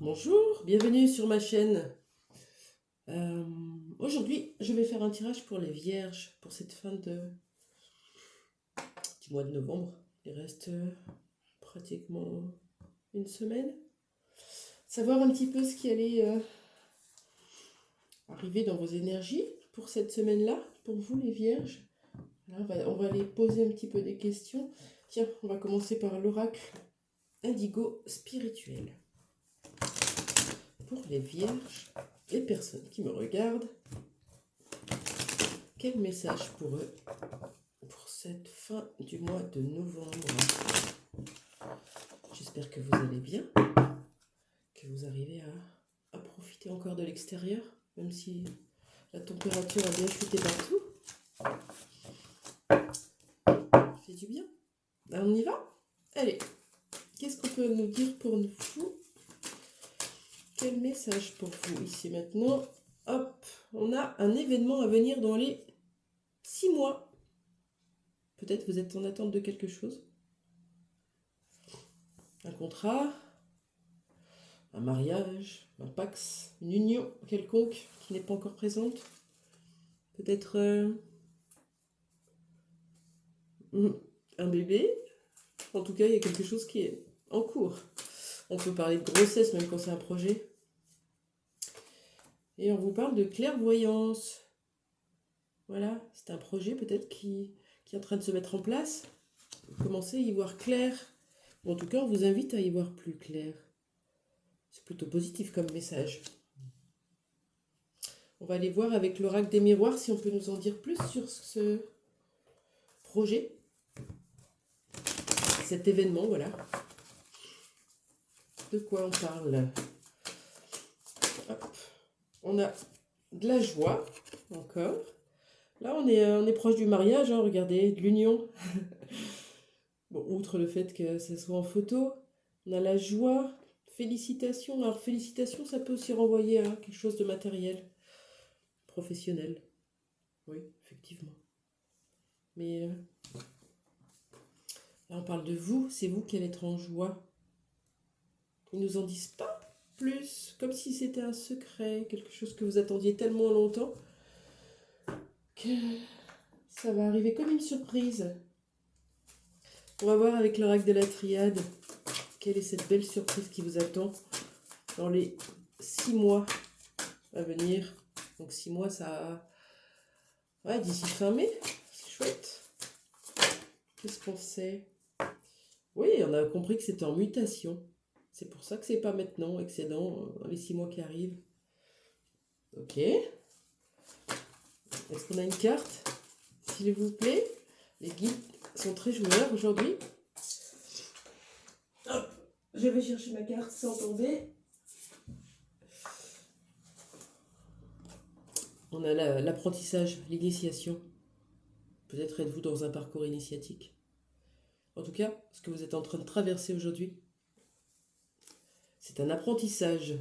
Bonjour, bienvenue sur ma chaîne. Aujourd'hui, je vais faire un tirage pour les vierges pour cette fin du mois de novembre. Il reste pratiquement une semaine. Savoir un petit peu ce qui allait arriver dans vos énergies pour cette semaine-là, pour vous les vierges. Là, on va aller poser un petit peu des questions. Tiens, on va commencer par l'oracle indigo spirituel. Pour les vierges, les personnes qui me regardent, quel message pour eux pour cette fin du mois de novembre? J'espère que vous allez bien, que vous arrivez à profiter encore de l'extérieur, même si la température a bien chuté partout. Ça fait du bien. Alors on y va? Allez, qu'est-ce qu'on peut nous dire pour vous? Quel message pour vous ici maintenant? Hop, on a un événement à venir dans les 6 mois. Peut-être vous êtes en attente de quelque chose. Un contrat, un mariage, un pax, une union quelconque qui n'est pas encore présente. Peut-être un bébé. En tout cas, il y a quelque chose qui est en cours. On peut parler de grossesse même quand c'est un projet. Et on vous parle de clairvoyance. Voilà, c'est un projet peut-être qui est en train de se mettre en place. Vous commencez à y voir clair. Ou en tout cas, on vous invite à y voir plus clair. C'est plutôt positif comme message. On va aller voir avec l'oracle des miroirs si on peut nous en dire plus sur ce projet, cet événement, voilà. De quoi on parle? Hop. On a de la joie, encore. Là, on est proche du mariage, hein, regardez, de l'union. Bon, outre le fait que ce soit en photo, on a la joie, félicitations. Alors, félicitations, ça peut aussi renvoyer à quelque chose de matériel, professionnel. Oui, effectivement. Mais là, on parle de vous, c'est vous qui allez être en joie. Ils nous en disent pas plus, comme si c'était un secret, quelque chose que vous attendiez tellement longtemps que ça va arriver comme une surprise. On va voir avec l'oracle de la triade quelle est cette belle surprise qui vous attend dans les 6 mois à venir. Donc 6 mois, ça... Ouais, d'ici fin mai, c'est chouette. Qu'est-ce qu'on sait? Oui, on a compris que c'était en mutation. C'est pour ça que c'est pas maintenant et que c'est dans les 6 mois qui arrivent. Ok. Est-ce qu'on a une carte? S'il vous plaît. Les guides sont très joueurs aujourd'hui. Hop, je vais chercher ma carte sans tomber. On a l'apprentissage, l'initiation. Peut-être êtes-vous dans un parcours initiatique. En tout cas, ce que vous êtes en train de traverser aujourd'hui, c'est un apprentissage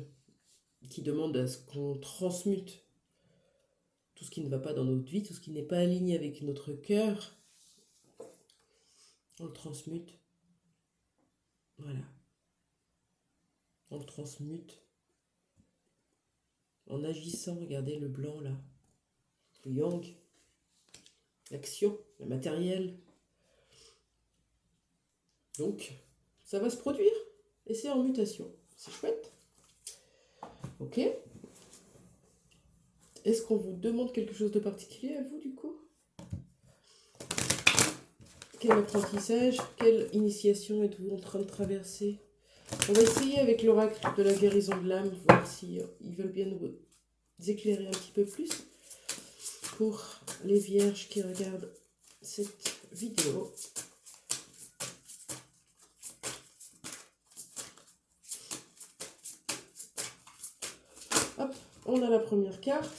qui demande à ce qu'on transmute tout ce qui ne va pas dans notre vie, tout ce qui n'est pas aligné avec notre cœur. On le transmute. Voilà. On le transmute en agissant. Regardez le blanc là. Le yang. L'action, le matériel. Donc, ça va se produire. Et c'est en mutation. C'est chouette. Ok. Est-ce qu'on vous demande quelque chose de particulier à vous, du coup? Quel apprentissage, quelle initiation êtes-vous en train de traverser? On va essayer avec l'oracle de la guérison de l'âme, voir si ils veulent bien nous éclairer un petit peu plus pour les vierges qui regardent cette vidéo. Hop, on a la première carte.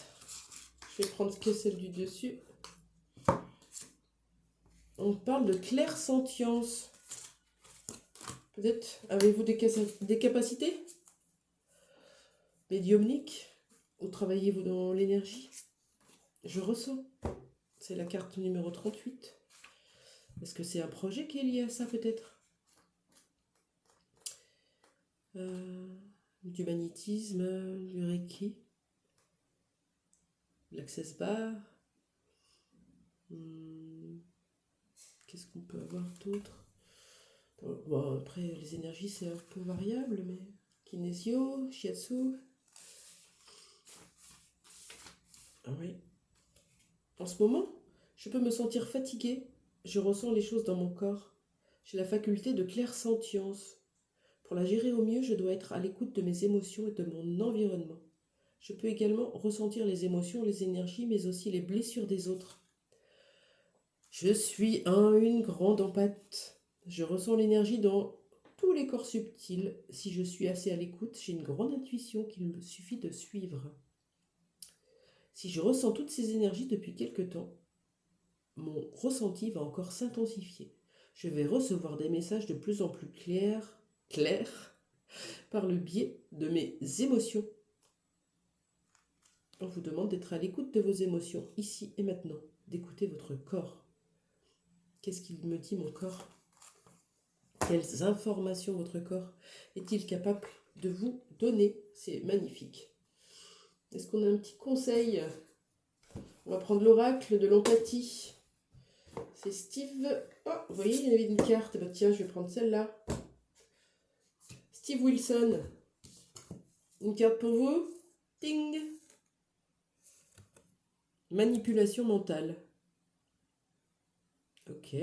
Je vais prendre que celle du dessus. On parle de clairsentience. Peut-être avez-vous des capacités médiumniques ou travaillez-vous dans l'énergie? Je ressens. C'est la carte numéro 38. Est-ce que c'est un projet qui est lié à ça peut-être? du magnétisme, du Reiki, l'Access Bar. Qu'est-ce qu'on peut avoir d'autre? Bon, après, les énergies, c'est un peu variable, mais kinésio, shiatsu. Ah oui. En ce moment, je peux me sentir fatiguée. Je ressens les choses dans mon corps. J'ai la faculté de clairsentience. Pour la gérer au mieux, je dois être à l'écoute de mes émotions et de mon environnement. Je peux également ressentir les émotions, les énergies, mais aussi les blessures des autres. Je suis une grande empathe. Je ressens l'énergie dans tous les corps subtils. Si je suis assez à l'écoute, j'ai une grande intuition qu'il me suffit de suivre. Si je ressens toutes ces énergies depuis quelque temps, mon ressenti va encore s'intensifier. Je vais recevoir des messages de plus en plus clairs, par le biais de mes émotions. On vous demande d'être à l'écoute de vos émotions, ici et maintenant, d'écouter votre corps. Qu'est-ce qu'il me dit, mon corps? Quelles informations votre corps est-il capable de vous donner? C'est magnifique. Est-ce qu'on a un petit conseil? On va prendre l'oracle de l'empathie. C'est Steve. Oh, vous voyez, il y avait une carte. Bah, tiens, je vais prendre celle-là. Steve Wilson. Une carte pour vous. Ting. Manipulation mentale. Ok.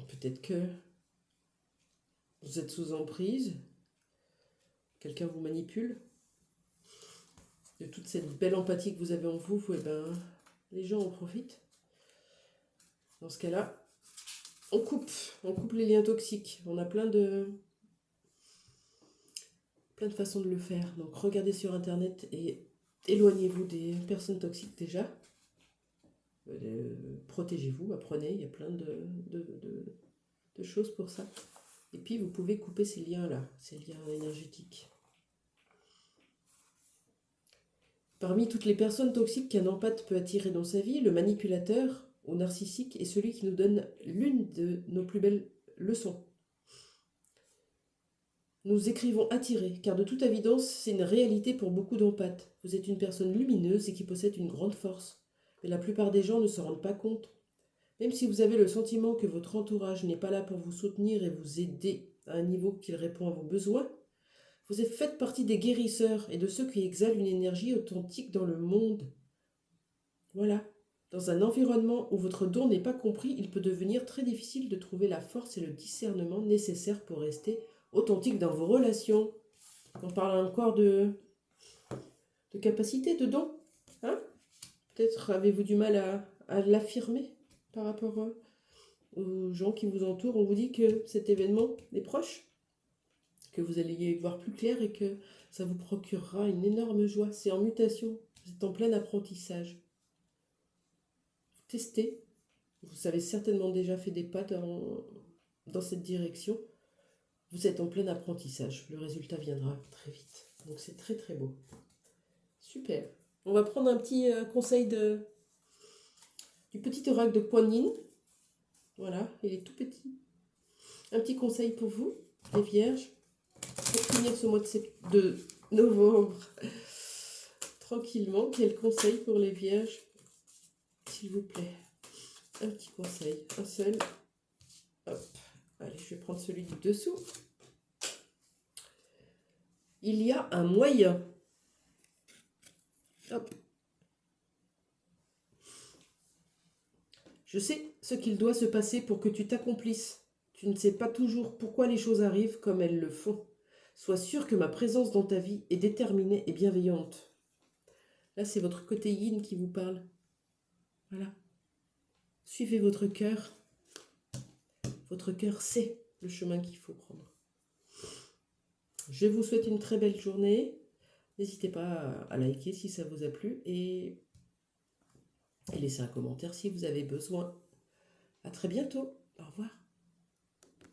Peut-être que vous êtes sous emprise. Quelqu'un vous manipule. De toute cette belle empathie que vous avez en vous, eh ben, les gens en profitent. Dans ce cas-là, on coupe les liens toxiques. On a plein de façons de le faire. Donc regardez sur internet et éloignez-vous des personnes toxiques déjà. Protégez-vous, apprenez, il y a plein de choses pour ça. Et puis vous pouvez couper ces liens-là, ces liens énergétiques. Parmi toutes les personnes toxiques qu'un empathe peut attirer dans sa vie, le manipulateur ou narcissique est celui qui nous donne l'une de nos plus belles leçons. Nous écrivons attirer, car de toute évidence, c'est une réalité pour beaucoup d'empathes. Vous êtes une personne lumineuse et qui possède une grande force. Mais la plupart des gens ne se rendent pas compte. Même si vous avez le sentiment que votre entourage n'est pas là pour vous soutenir et vous aider à un niveau qui répond à vos besoins, vous faites partie des guérisseurs et de ceux qui exhalent une énergie authentique dans le monde. Voilà. Dans un environnement où votre don n'est pas compris, il peut devenir très difficile de trouver la force et le discernement nécessaires pour rester authentique dans vos relations. On parle encore de capacité, de don. Hein? Peut-être avez-vous du mal à l'affirmer par rapport aux gens qui vous entourent. On vous dit que cet événement est proche, que vous allez y voir plus clair et que ça vous procurera une énorme joie. C'est en mutation, vous êtes en plein apprentissage. Testez. Vous avez certainement déjà fait des pas dans cette direction. Vous êtes en plein apprentissage. Le résultat viendra très vite. Donc c'est très très beau. Super. On va prendre un petit conseil du petit oracle de Kuan Yin. Voilà, il est tout petit. Un petit conseil pour vous, les vierges, pour finir ce mois de novembre tranquillement. Quel conseil pour les vierges, s'il vous plaît? Un petit conseil, un seul. Hop, allez, je vais prendre celui du dessous. Il y a un moyen. Hop. Je sais ce qu'il doit se passer pour que tu t'accomplisses. Tu ne sais pas toujours pourquoi les choses arrivent comme elles le font. Sois sûr que ma présence dans ta vie est déterminée et bienveillante. Là, c'est votre côté yin qui vous parle. Voilà. Suivez votre cœur. Votre cœur sait le chemin qu'il faut prendre. Je vous souhaite une très belle journée. N'hésitez pas à liker si ça vous a plu et laissez un commentaire si vous avez besoin. À très bientôt. Au revoir.